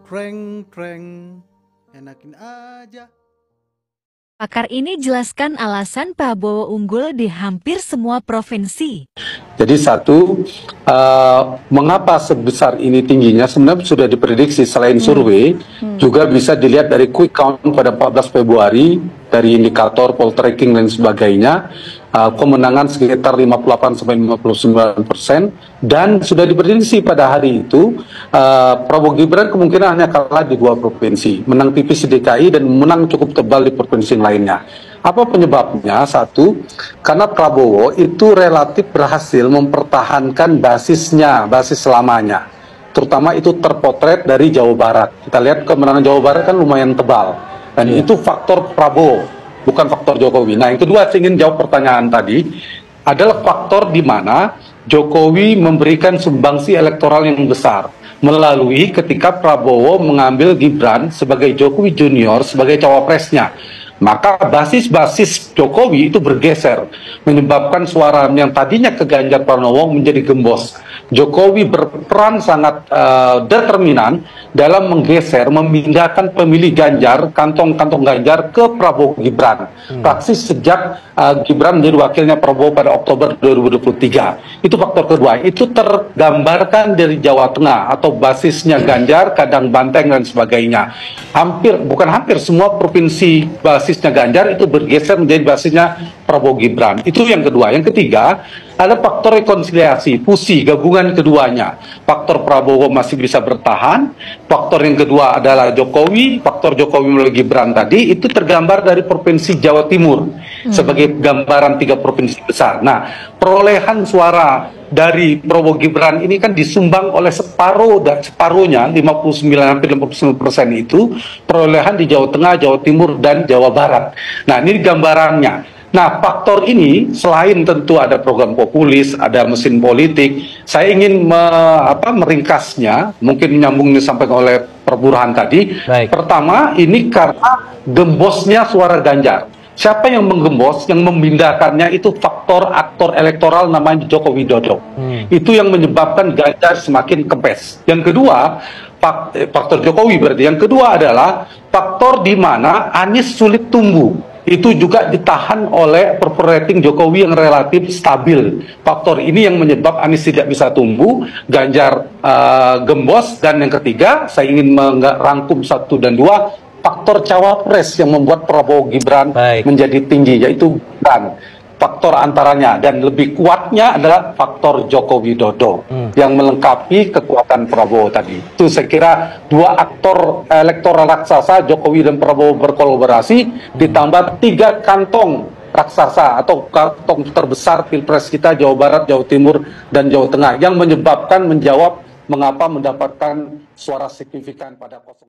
Treng, treng, enakin aja. Pakar ini jelaskan alasan Prabowo unggul di hampir semua provinsi. Jadi satu, mengapa sebesar ini tingginya sebenarnya sudah diprediksi selain survei, juga bisa dilihat dari quick count pada 14 Februari, dari indikator poltreking dan sebagainya, kemenangan sekitar 58-59%, dan sudah diprediksi pada hari itu, Prabowo Gibran kemungkinan hanya kalah di 2 provinsi, menang tipis di DKI dan menang cukup tebal di provinsi lainnya. Apa penyebabnya? Satu, karena Prabowo itu relatif berhasil mempertahankan basisnya, basis lamanya. Terutama itu terpotret dari Jawa Barat. Kita lihat kemenangan Jawa Barat kan lumayan tebal. Dan itu faktor Prabowo, bukan faktor Jokowi. Nah, yang kedua, saya ingin jawab pertanyaan tadi, adalah faktor di mana Jokowi memberikan sumbangsi elektoral yang besar melalui ketika Prabowo mengambil Gibran sebagai Jokowi Junior sebagai cawapresnya. Maka basis-basis Jokowi itu bergeser, menyebabkan suara yang tadinya ke Ganjar Pranowo menjadi gembos. Jokowi berperan sangat determinan dalam menggeser, memindahkan pemilih Ganjar, kantong-kantong Ganjar ke Prabowo Gibran. Praksis sejak Gibran menjadi wakilnya Prabowo pada Oktober 2023. Itu faktor kedua. Itu tergambarkan dari Jawa Tengah atau basisnya Ganjar, kadang Banteng dan sebagainya. Bukan hampir semua provinsi basisnya Ganjar itu bergeser menjadi basisnya Prabowo Gibran. Itu yang kedua. Yang ketiga, ada faktor rekonsiliasi, fusi, gabungan keduanya. Faktor Prabowo masih bisa bertahan. Faktor yang kedua adalah Jokowi. Faktor Jokowi melalui Gibran tadi itu tergambar dari Provinsi Jawa Timur sebagai gambaran 3 provinsi besar. Nah, perolehan suara dari Prabowo Gibran ini kan disumbang oleh separuhnya hampir 59% itu perolehan di Jawa Tengah, Jawa Timur dan Jawa Barat. Nah, ini gambarannya. Nah, faktor ini selain tentu ada program populis, ada mesin politik, saya ingin meringkasnya, mungkin nyambung disampaikan oleh Prof. Burhan tadi. Baik. Pertama, ini karena gembosnya suara Ganjar. Siapa yang menggembos, yang memindahkannya itu faktor aktor elektoral namanya Joko Widodo. Itu yang menyebabkan Ganjar semakin kempes. Yang kedua, faktor Jokowi berarti. Yang kedua adalah faktor di mana Anies sulit tumbuh. Itu juga ditahan oleh rating Jokowi yang relatif stabil. Faktor ini yang menyebab Anies tidak bisa tumbuh, Ganjar gembos, dan yang ketiga, saya ingin merangkum 1 dan 2, faktor cawapres yang membuat Prabowo Gibran menjadi tinggi, yaitu Gibran. Faktor antaranya dan lebih kuatnya adalah faktor Joko Widodo yang melengkapi kekuatan Prabowo tadi. Itu saya kira 2 aktor elektoral raksasa, Jokowi dan Prabowo berkolaborasi, ditambah 3 kantong raksasa atau kantong terbesar Pilpres kita, Jawa Barat, Jawa Timur, dan Jawa Tengah, yang menjawab mengapa mendapatkan suara signifikan pada 0.